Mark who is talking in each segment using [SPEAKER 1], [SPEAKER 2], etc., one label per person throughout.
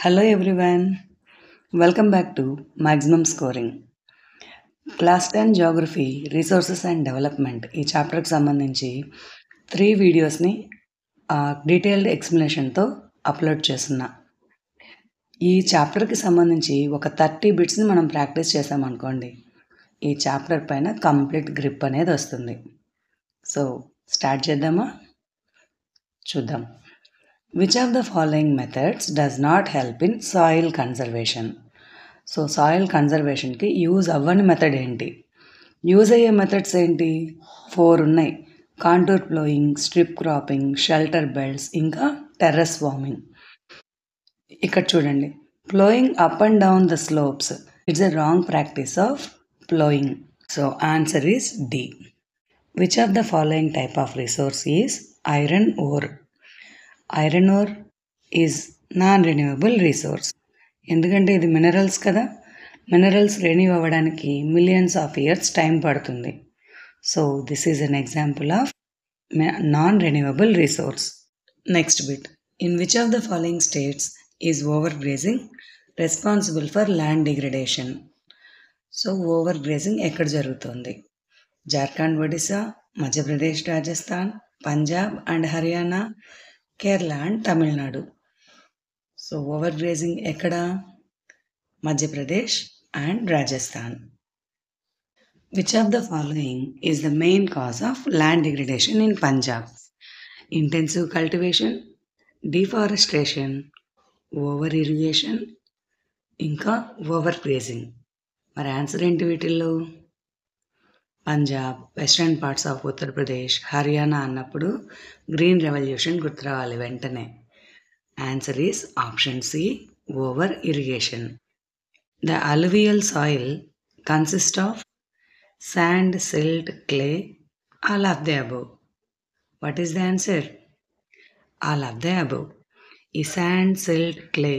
[SPEAKER 1] Hello everyone, welcome back to Maximum Scoring. Class 10 geography resources and development ఈ చాప్టర్కి సంబంధించి 3 వీడియోస్ని detailed ఎక్స్ప్లెనేషన్తో upload చేస్తున్నా. ఈ చాప్టర్కి సంబంధించి ఒక 30 బిట్స్ని మనం ప్రాక్టీస్ చేసామనుకోండి, ఈ చాప్టర్ పైన కంప్లీట్ గ్రిప్ అనేది వస్తుంది. సో స్టార్ట్ చేద్దామా? చూద్దాం. Which of the following methods does not help in soil conservation? So soil కన్జర్వేషన్కి యూజ్ అవ్వని మెథడ్ ఏంటి? యూజ్ అయ్యే మెథడ్స్ ఏంటి? 4 ఉన్నాయి. Contour ploughing, strip cropping, shelter belts, ఇంకా టెర్రస్ వార్మింగ్. ఇక్కడ చూడండి, ploughing up and down the slopes it's a wrong practice of ploughing. So answer is D. Which of the following type of resource is iron ore? Iron ore is non renewable resource. ఎందుకంటే ఇది minerals కదా, minerals renew అవ్వడానికి millions of years time పడుతుంది. So this is an example of non renewable resource. Next bit, in which of the following states is over grazing responsible for land degradation? So over grazing ఎక్కడ జరుగుతుంది? Jharkhand, Odisha, Madhya Pradesh, Rajasthan, Punjab and Haryana, Kerala and Tamil Nadu. So over grazing ఎక్కడ? Madhya Pradesh and Rajasthan. Which of the following is the main cause of land degradation in Punjab? Intensive cultivation, deforestation, over irrigation, ఇంకా over grazing. మరి answer ఏంటి వీటిల్లో? Punjab, western parts of Uttar Pradesh, Haryana అన్నప్పుడు green revolution గుర్తు రావాలి వెంటనే. Answer is option C, over irrigation. The alluvial soil consist of sand, silt, clay, all of the above. What is the answer? All of the above. ఈ sand, silt, clay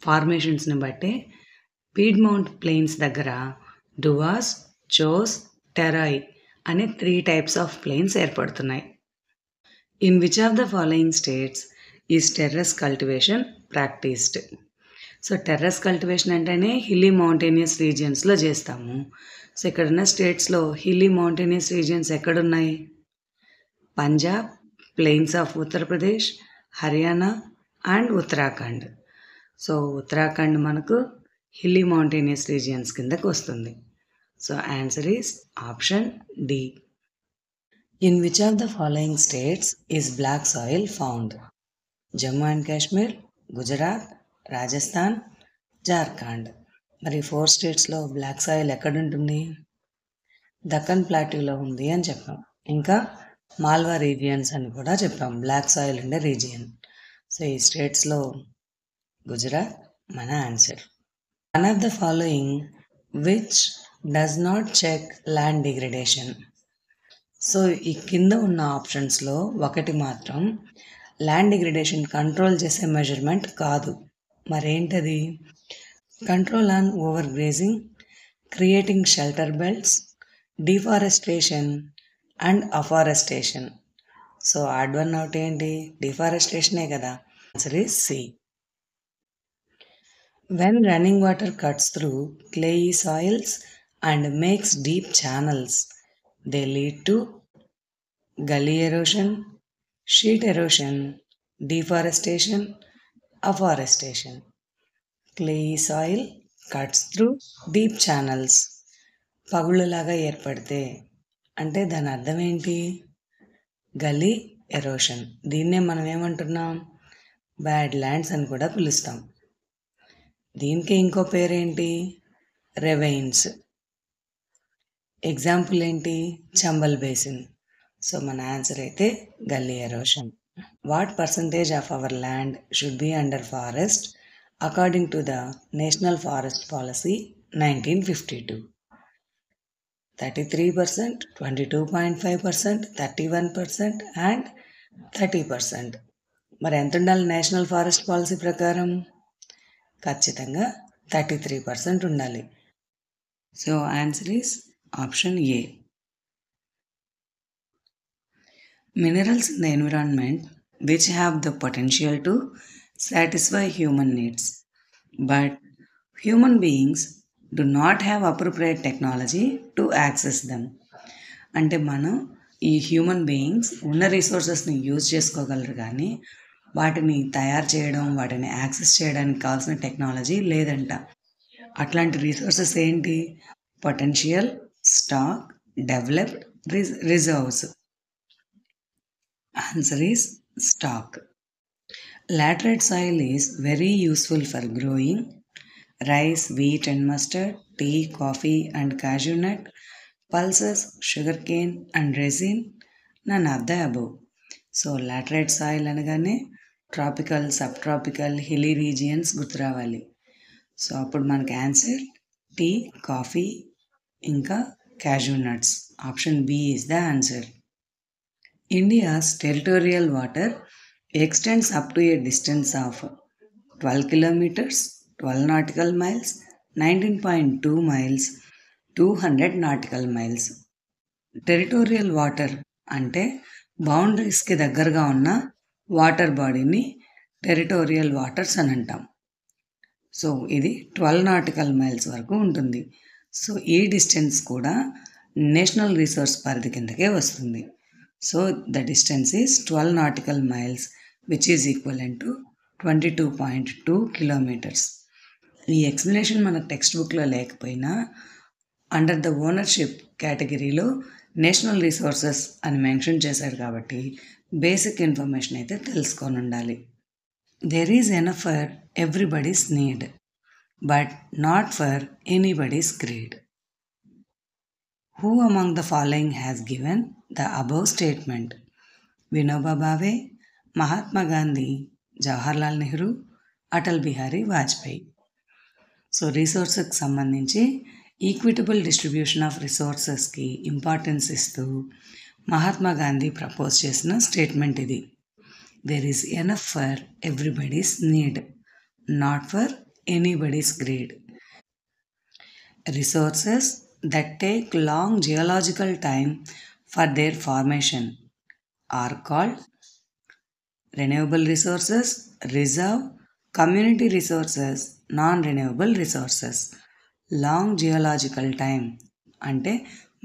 [SPEAKER 1] ఫార్మేషన్స్ని బట్టి piedmont plains దగ్గర డువాస్, చోస్, టెరాయ్ అనే 3 types of plains ఏర్పడుతున్నాయి. In which of the following states is terrace cultivation practised? So terrace cultivation అంటేనే hilly mountainous రీజియన్స్లో చేస్తాము. So ఇక్కడున్న స్టేట్స్లో హిల్లీ మౌంటేనియస్ రీజియన్స్ ఎక్కడున్నాయి? Punjab, plains of Uttar Pradesh, Haryana and Uttarakhand. So Uttarakhand మనకు హిల్లీ మౌంటేనియస్ రీజియన్స్ కిందకు వస్తుంది. So answer is option D. In which of the following states is black soil found? Jammu and Kashmir, Gujarat, Rajasthan, Jharkhand. మరి 4 స్టేట్స్లో బ్లాక్ సాయిల్ ఎక్కడుంటుంది? దక్కన్ ప్లాట్యూలో ఉంది అని చెప్పాం. ఇంకా మాల్వా రీజియన్స్ అని కూడా చెప్పాం బ్లాక్ సాయిల్ ఉండే రీజియన్. సో ఈ స్టేట్స్లో గుజరాత్ మన answer. One of the following which does not check land degradation? So ఈ కింద ఉన్న ఆప్షన్స్లో ఒకటి మాత్రం ల్యాండ్ డిగ్రేడేషన్ కంట్రోల్ చేసే మెజర్మెంట్ కాదు. మరేంటది? Control on over grazing, creating shelter belts, deforestation and afforestation. So odd one out ఏంటి? డిఫారెస్టేషనే కదా. Answer is C. When running water cuts through clayey soils and makes deep channels, they lead to gully erosion, sheet erosion, deforestation, afforestation. Clayey soil cuts through deep channels. పగుళ్ళలాగా ఏర్పడితే అంటే దాని అర్థం ఏంటి? గల్లీ erosion. దీన్నే మనం ఏమంటున్నాం? బ్యాడ్ ల్యాండ్స్ అని కూడా పిలుస్తాం. దీనికి ఇంకో పేరేంటి? రెవైన్స్. ఎగ్జాంపుల్ ఏంటి? చంబల్ బేసిన్. సో మన ఆన్సర్ అయితే గల్లీ erosion. What percentage of our land should be under forest according to the national forest policy 1952? 33%, 22.5%, 31% and 30%. మరి ఎంత ఉండాలి నేషనల్ ఫారెస్ట్ పాలసీ ప్రకారం? ఖచ్చితంగా 33% ఉండాలి. So answer is option A. Minerals in the environment which have the potential to satisfy human needs. But human beings do not have appropriate technology to access them. అంటే మనం ఈ human beings ఉన్న రిసోర్సెస్ని use చేసుకోగలరు కానీ వాటిని తయారు చేయడం వాటిని యాక్సెస్ చేయడానికి కావాల్సిన టెక్నాలజీ లేదంట. అట్లాంటి రిసోర్సెస్ ఏంటి? Potential, stock, developed, reserves. Answer is stock. Laterite soil is very useful for growing rice, wheat and mustard, tea, coffee and cashew nut, pulses, sugarcane and resin, none of the above. So laterite soil అనగానే tropical, sub tropical, hilly regions గుర్తు రావాలి. So అప్పుడు మనకి answer tea, coffee ఇంకా cashew nuts. Option B is the answer. India's territorial water extends up to a distance of 12 kilometers, 12 nautical miles, 19.2 miles, 200 nautical miles. Territorial water అంటే బౌండరీస్కి దగ్గరగా ఉన్న water బాడీని territorial waters అని అంటాం. So ఇది 12 nautical miles వరకు ఉంటుంది. సో ఈ డిస్టెన్స్ కూడా నేషనల్ రిసోర్స్ పరిధి కిందకే వస్తుంది. So the distance is 12 nautical miles which is equivalent to 22.2 kilometers. ఈ ఎక్స్ప్లెనేషన్ మన టెక్స్ట్ బుక్లో లేకపోయినా అండర్ ద ఓనర్షిప్ కేటగిరీలో నేషనల్ రిసోర్సెస్ అని మెన్షన్ చేశాడు కాబట్టి బేసిక్ ఇన్ఫర్మేషన్ అయితే తెలుసుకొని ఉండాలి. There is enough for everybody's need but not for anybody's greed. Who among the following has given the above statement? Vinoba Bhave, Mahatma Gandhi, Jawaharlal Nehru, Atal Bihari Vajpayee. So రిసోర్సెస్కి సంబంధించి ఈక్విటబుల్ డిస్ట్రిబ్యూషన్ ఆఫ్ రిసోర్సెస్కి ఇంపార్టెన్స్ ఇస్తూ మహాత్మా గాంధీ ప్రపోజ్ చేసిన స్టేట్మెంట్ ఇది. There is enough for everybody's need, not for anybody's greed. Resources that take long geological time for their formation are called renewable resources, reserve, community resources, non-renewable resources. Long geological time అంటే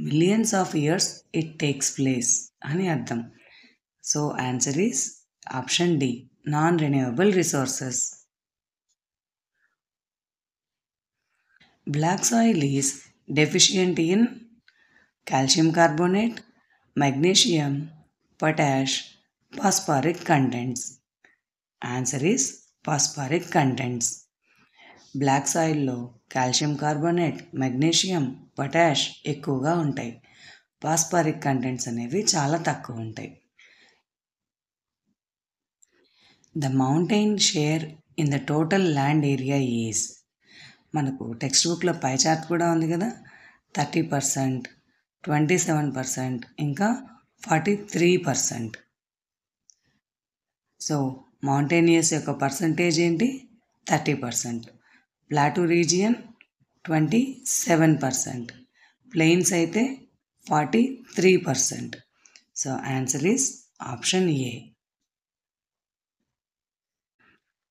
[SPEAKER 1] millions of years it takes place అని అర్థం. So answer is option D, non-renewable resources. Black soil is deficient in calcium carbonate, magnesium, potash, phosphoric contents. Answer is phosphoric contents. Black సాయిల్లో calcium carbonate, magnesium, potash ఎక్కువగా ఉంటాయి. Phosphoric contents అనేవి చాలా తక్కువ ఉంటాయి. The mountain share in the total land area is, మనకు text బుక్లో పై చార్ట్ కూడా ఉంది కదా, 30%, 27%, ఇంకా 43%. సో మౌంటేనియస్ యొక్క పర్సంటేజ్ ఏంటి? 30%. ప్లాటూ రీజియన్ 27%, ప్లెయిన్స్ అయితే 43%. So answer is option A.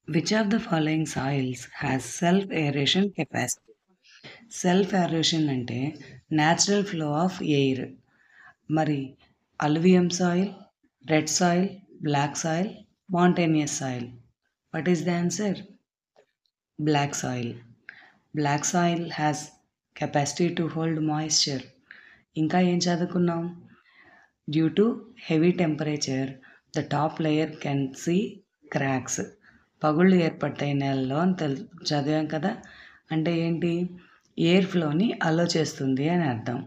[SPEAKER 1] Which of the following soils has self-aeration capacity? Self-aeration అంటే natural flow of air. మరి alluvium soil, red soil, black soil, mountainous soil. What is the answer? Black soil. Black soil has capacity to hold moisture. ఇంకా ఏం చదువుకున్నాం? Due to heavy temperature, the top layer can see cracks. పగుళ్ళు ఏర్పడతాయి నేలలో అని చదివాం కదా. అంటే ఏంటి? ఎయిర్ ఫ్లోని అలో చేస్తుంది అని అర్థం.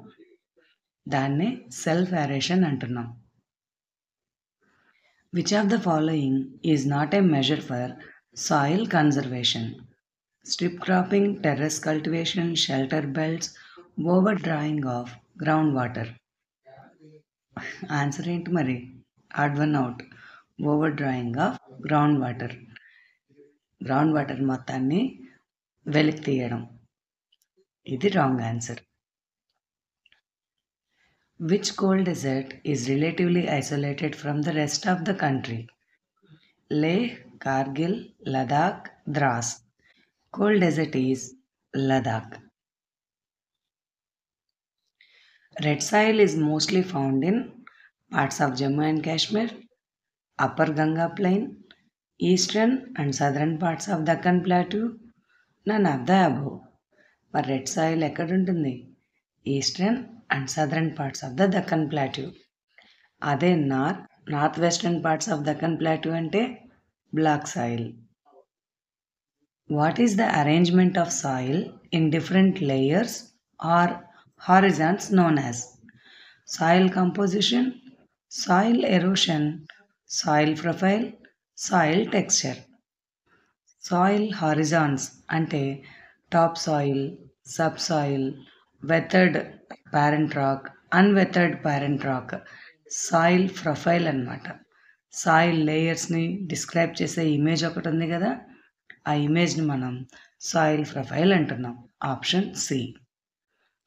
[SPEAKER 1] దాన్నే సెల్ఫ్ ఏరేషన్ అంటున్నాం. Which of the following is not a measure for soil conservation? Strip cropping, terrace cultivation, shelter belts, over drawing of ground water. Answer ఏంటి మరి? Add one out. Over drawing of ground water. Ground water మొత్తాన్ని వెలికి తీయడం. ఇది wrong answer. Which cold desert is relatively isolated from the rest of the country? Leh, Kargil, Ladakh, Dras. Cold desert is Ladakh. Red soil is mostly found in parts of Jammu and Kashmir, Upper Ganga Plain, eastern and southern parts of Deccan Plateau, none of the above. మరి red soil ఎక్కడ ఉంటుంది? Eastern and southern parts of the Deccan plateau. అదే north western parts of Deccan plateau అంటే black soil. What is the arrangement of soil in different layers or horizons known as? Soil composition, soil erosion, soil profile, soil texture. Soil horizons అంటే top soil, sub soil, weathered parent rock, unweathered parent rock. Soil profile అన్నమాట. Soil లేయర్స్ని describe చేసే image ఒకటి ఉంది కదా, ఆ ఇమేజ్ని మనం సాయిల్ ప్రొఫైల్ అంటున్నాం. Option C.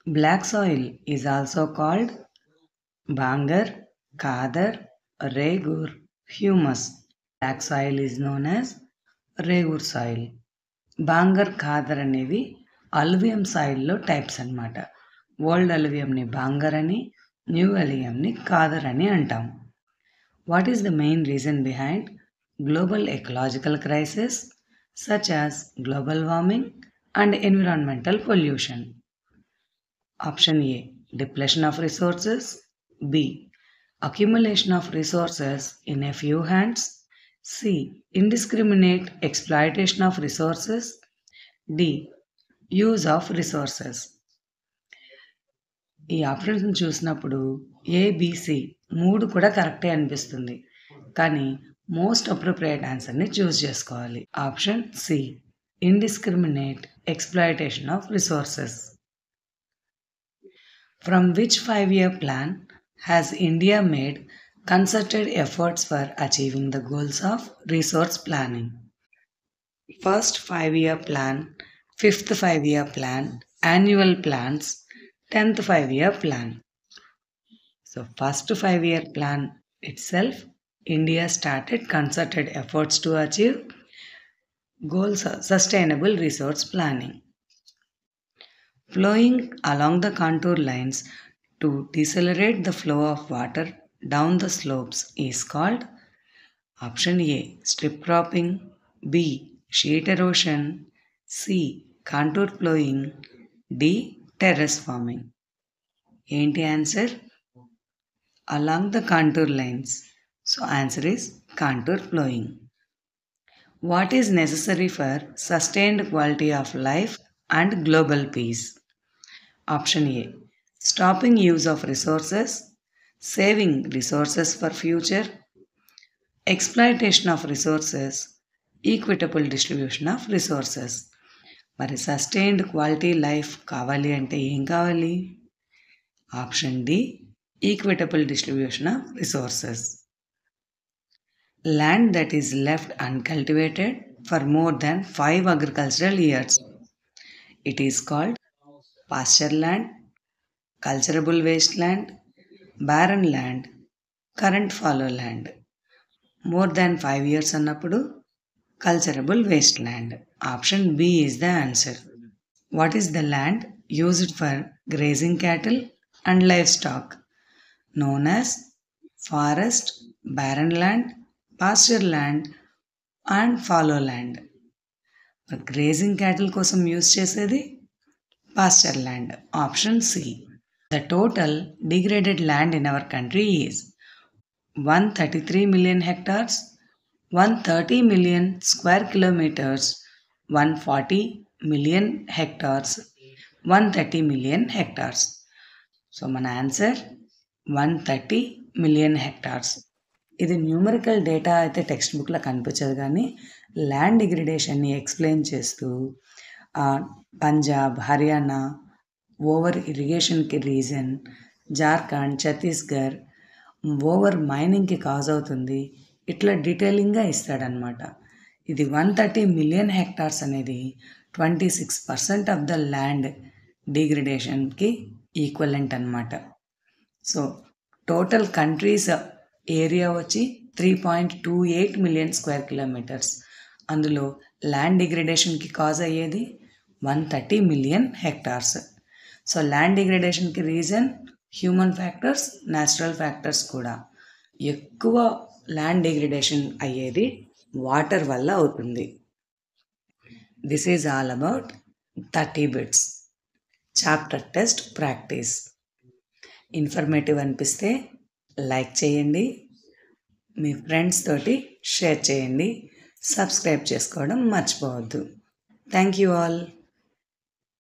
[SPEAKER 1] Black soil is also called bangar, khadar, regur, humus. Black soil is known as regur soil. Bangar, khadar అనేవి అలువియం సాయిల్లో టైప్స్ అన్నమాట. ఓల్డ్ అలువియంని బాంగర్ అని, న్యూ అలువియంని ఖాదర్ అని అంటాం. What is the main reason behind global ecological crisis such as global warming and environmental pollution? Option A, depletion of resources. B, accumulation of resources in a few hands. C, indiscriminate exploitation of resources. D, use of resources. ఈ options చూసినప్పుడు ABC మూడు కూడా కరెక్టే అనిపిస్తుంది, కానీ most appropriate ఆన్సర్ని choose చేసుకోవాలి. Option C, indiscriminate exploitation of resources. From which 5-year plan has India made concerted efforts for achieving the goals of resource planning? First 5-year plan, 5th 5-year plan, annual plans, 10th 5-year plan. So first 5-year plan itself, India started concerted efforts to achieve goals of sustainable resource planning. Flowing along the contour lines to decelerate the flow of water down the slopes is called option A, strip cropping, B, sheet erosion, C, contour flowing, D, terrace farming. ఏంటి answer? along the contour lines. So answer is contour flowing. What is necessary for sustained quality of life and global peace? Option A, stopping use of resources, saving resources for future, exploitation of resources, equitable distribution of resources. మరి sustained quality life కావాలి అంటే ఏం కావాలి? Option D, equitable distribution of resources. Land that is left uncultivated for more than 5 agricultural years, it is called pasture land, cultivable wasteland, barren land, current fallow land. More than 5 years అన్నప్పుడు cultivable wasteland. Option B is the answer. What is the land used for grazing cattle and livestock? Known as forest, barren land, pasture land and fallow land. Grazing cattle కోసం use చేసేది pasture land. Option C. The total degraded land in our country is 133 million hectares, 130 million square kilometers, 140 million hectares, 130 million hectares. So మన answer 130 million hectares. ఇది numerical data అయితే text బుక్లో కనిపించదు, కానీ land డిగ్రేడేషన్ని explain చేస్తూ Punjab, Haryana over ఇరిగేషన్కి reason, Jharkhand, Chhattisgarh over మైనింగ్కి కాజ్ అవుతుంది, ఇట్లా డీటెయిలింగ్గా ఇస్తాడనమాట. ఇది 130 million hectares అనేది 26% ఆఫ్ ద ల్యాండ్ డిగ్రేడేషన్కి ఈక్వలెంట్ అనమాట. సో టోటల్ కంట్రీస్ ఏరియా వచ్చి 3.28 million square kilometers. అందులో ల్యాండ్ డిగ్రేడేషన్కి కాజ్ అయ్యేది 130 మిలియన్ హెక్టార్స్. సో ల్యాండ్ డిగ్రేడేషన్కి reason human factors, natural factors కూడా. ఎక్కువ ల్యాండ్ డిగ్రేడేషన్ అయ్యేది వాటర్ వల్ల అవుతుంది. This is all about 30 bits chapter test practice. Informative అనిపిస్తే లైక్ చేయండి, మీ ఫ్రెండ్స్ తోటి షేర్ చేయండి, సబ్స్క్రైబ్ చేసుకోవడం మర్చిపోవద్దు. Thank you all.